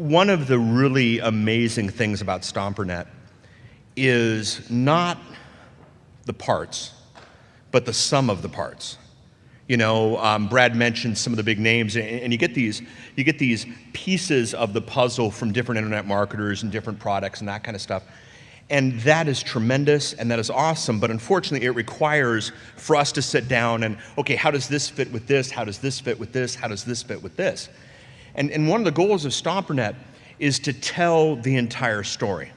One of the really amazing things about stompernet is not the parts, but the sum of the parts. You know, Brad mentioned some of the big names, and you get these pieces of the puzzle from different internet marketers and different products and that kind of stuff. And that is tremendous, and that is awesome, but unfortunately it requires for us to sit down and, okay, how does this fit with this? How does this fit with this? How does this fit with this? And one of the goals of stompernet is to tell the entire story,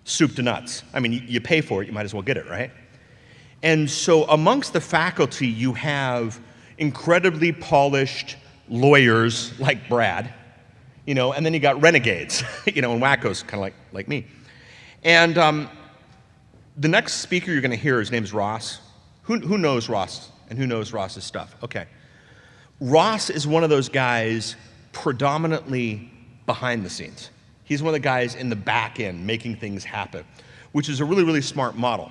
soup to nuts. I mean, you pay for it, you might as well get it, right? And so amongst the faculty, you have incredibly polished lawyers like Brad, you know, and then you got renegades, you know, and wackos, kind of like me. And the next speaker you're going to hear, his name is Ross. Who knows Ross and who knows Ross's stuff? Okay. Ross is one of those guys predominantly behind the scenes. He's one of the guys in the back end making things happen, which is a really, really smart model.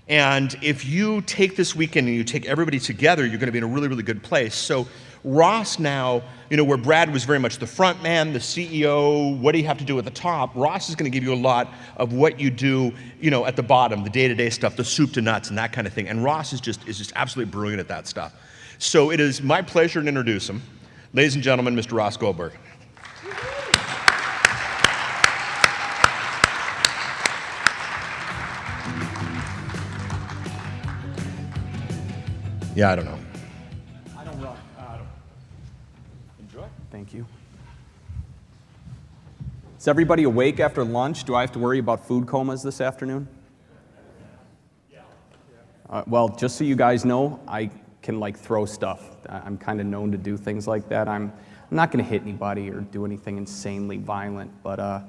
And if you take this weekend and you take everybody together, you're going to be in a really, really good place. So Ross now, you know, where Brad was very much the front man, the CEO, what do you have to do at the top? Ross is going to give you a lot of what you do, you know, at the bottom, the day-to-day stuff, the soup to nuts and that kind of thing. And Ross is just absolutely brilliant at that stuff. So it is my pleasure to introduce him. Ladies and gentlemen, Mr. Ross Goldberg. Yeah, I don't know. I don't run. Enjoy. Thank you. Is everybody awake after lunch? Do I have to worry about food comas this afternoon? Yeah. Well, just so you guys know, I can throw stuff. I'm kind of known to do things like that. I'm not going to hit anybody or do anything insanely violent, but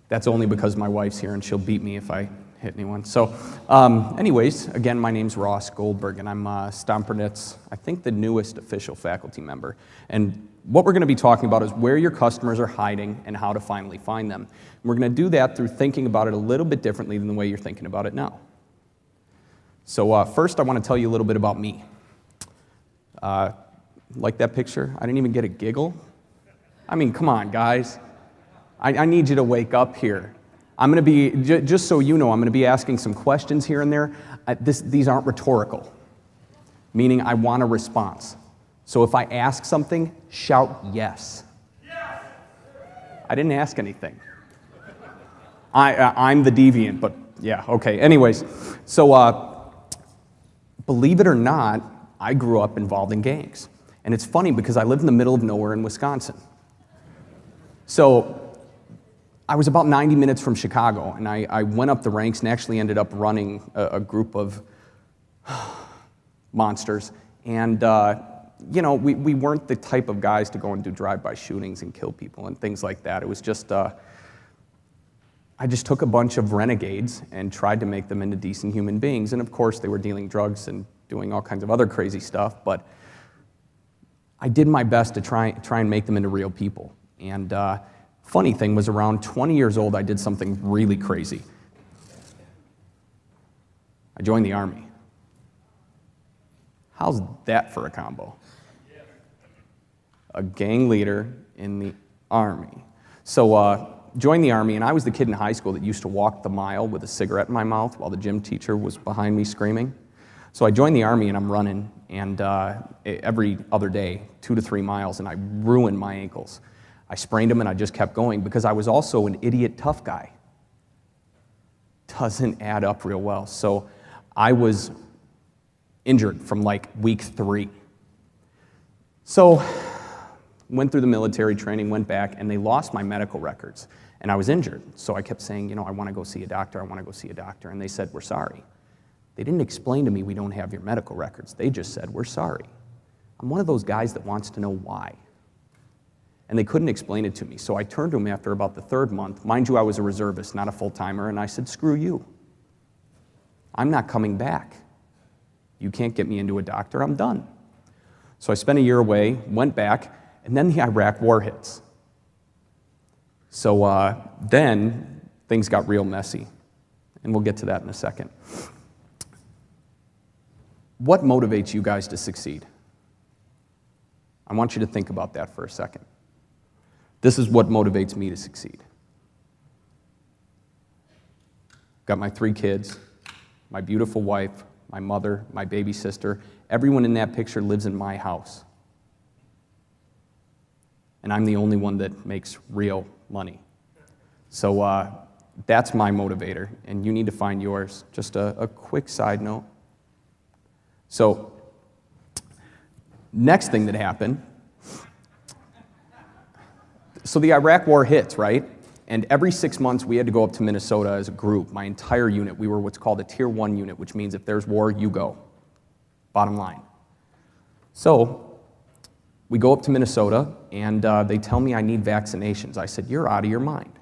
that's only because my wife's here and she'll beat me if I hit anyone. So anyways, again, my name's Ross Goldberg, and I'm Stompernet's, I think, the newest official faculty member. And what we're going to be talking about is where your customers are hiding and how to finally find them. And we're going to do that through thinking about it a little bit differently than the way you're thinking about it now. So first, I want to tell you a little bit about me. Like that picture? I didn't even get a giggle. I mean, come on, guys. I need you to wake up here. I'm going to be, just so you know, I'm going to be asking some questions here and there. These aren't rhetorical, meaning I want a response. So if I ask something, shout yes. Yes. I didn't ask anything. I'm the deviant, but yeah, okay. Anyways, so believe it or not, I grew up involved in gangs. And it's funny because I lived in the middle of nowhere in Wisconsin. So I was about 90 minutes from Chicago, and I went up the ranks and actually ended up running a group of monsters. And, you know, we weren't the type of guys to go and do drive-by shootings and kill people and things like that. It was just, I just took a bunch of renegades and tried to make them into decent human beings. And, of course, they were dealing drugs and doing all kinds of other crazy stuff, but I did my best to try and make them into real people. And funny thing was, around 20 years old, I did something really crazy. I joined the Army. How's that for a combo? A gang leader in the Army. So joined the Army, and I was the kid in high school that used to walk the mile with a cigarette in my mouth while the gym teacher was behind me screaming. So I joined the Army, and I'm running, and every other day, 2 to 3 miles, and I ruined my ankles. I sprained them, and I just kept going because I was also an idiot tough guy. Doesn't add up real well. So I was injured from week 3. So went through the military training, went back, and they lost my medical records. And I was injured. So I kept saying, you know, I want to go see a doctor, I want to go see a doctor. And they said, we're sorry. They didn't explain to me we don't have your medical records. They just said, we're sorry. I'm one of those guys that wants to know why. And they couldn't explain it to me. So I turned to him after about the 3rd month. Mind you, I was a reservist, not a full-timer, and I said, screw you. I'm not coming back. You can't get me into a doctor, I'm done. So I spent a year away, went back, and then the Iraq war hits. So then things got real messy, and we'll get to that in a second. What motivates you guys to succeed? I want you to think about that for a second. This is what motivates me to succeed. Got my 3 kids, my beautiful wife, my mother, my baby sister. Everyone in that picture lives in my house. And I'm the only one that makes real money. So that's my motivator, and you need to find yours. Just a quick side note. So, next thing that happened, so the Iraq War hits, right? And every 6 months we had to go up to Minnesota as a group, my entire unit. We were what's called a Tier 1 unit, which means if there's war, you go. Bottom line. So, we go up to Minnesota, and they tell me I need vaccinations. I said, you're out of your mind.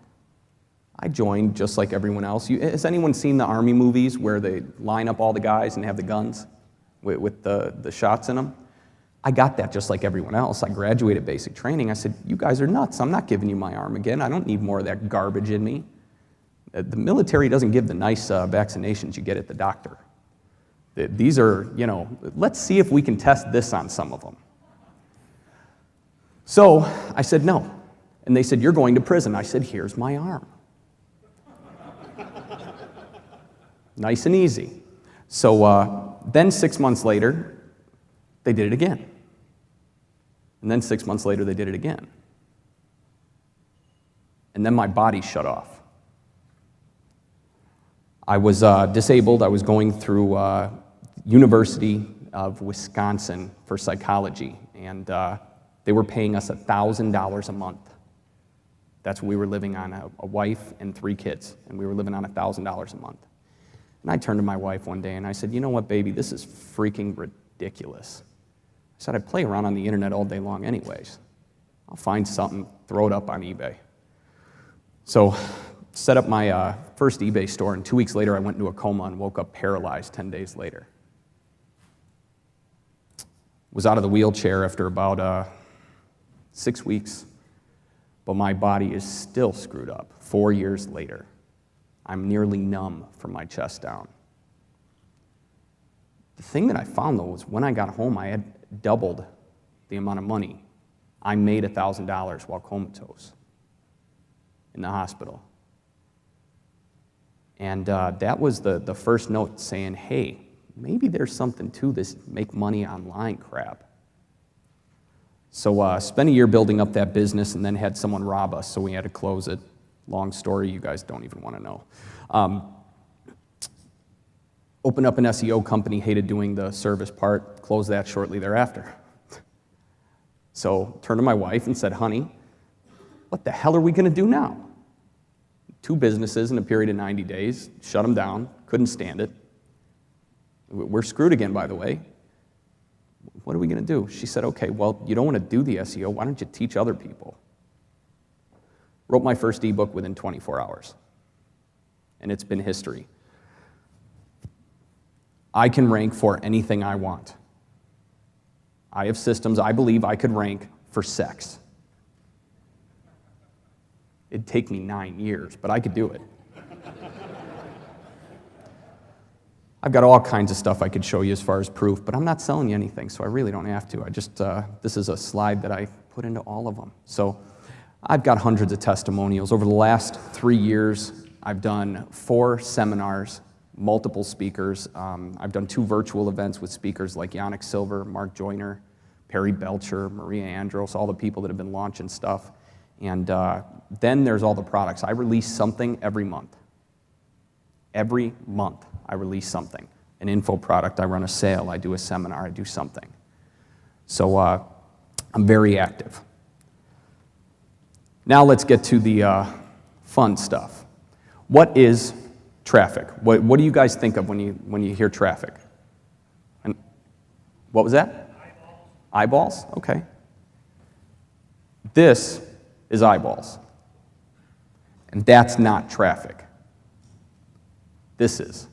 I joined just like everyone else. Has anyone seen the Army movies where they line up all the guys and have the guns with the shots in them? I got that just like everyone else. I graduated basic training. I said, you guys are nuts. I'm not giving you my arm again. I don't need more of that garbage in me. The military doesn't give the nice vaccinations you get at the doctor. These are, let's see if we can test this on some of them. So I said, no. And they said, you're going to prison. I said, here's my arm. Nice and easy. So then 6 months later, they did it again. And then 6 months later, they did it again. And then my body shut off. I was disabled. I was going through University of Wisconsin for psychology, and they were paying us $1,000 a month. That's what we were living on, a wife and 3 kids, and we were living on $1,000 a month. And I turned to my wife one day and I said, you know what, baby, this is freaking ridiculous. I said, I play around on the internet all day long anyways. I'll find something, throw it up on eBay. So, set up my first eBay store, and 2 weeks later I went into a coma and woke up paralyzed 10 days later. Was out of the wheelchair after about 6 weeks, but my body is still screwed up 4 years later. I'm nearly numb from my chest down. The thing that I found, though, was when I got home, I had doubled the amount of money. I made $1,000 while comatose in the hospital. And that was the first note saying, hey, maybe there's something to this make money online crap. So spent a year building up that business and then had someone rob us, so we had to close it. Long story, you guys don't even want to know. Opened up an SEO company, hated doing the service part, closed that shortly thereafter. So turned to my wife and said, honey, what the hell are we going to do now? 2 businesses in a period of 90 days, shut them down, couldn't stand it. We're screwed again, by the way. What are we going to do? She said, okay, well, you don't want to do the SEO. Why don't you teach other people? Wrote my first ebook within 24 hours. And it's been history. I can rank for anything I want. I have systems. I believe I could rank for sex. It'd take me 9 years, but I could do it. I've got all kinds of stuff I could show you as far as proof, but I'm not selling you anything, so I really don't have to. This is a slide that I put into all of them. So I've got hundreds of testimonials. Over the last 3 years, I've done 4 seminars, multiple speakers. I've done 2 virtual events with speakers like Yannick Silver, Mark Joyner, Perry Belcher, Maria Andros, all the people that have been launching stuff. And then there's all the products. I release something every month. Every month I release something. An info product, I run a sale, I do a seminar, I do something. So I'm very active. Now let's get to the fun stuff. What is traffic? What do you guys think of when you hear traffic? And what was that? Eyeballs? Okay. This is eyeballs. And that's not traffic. This is.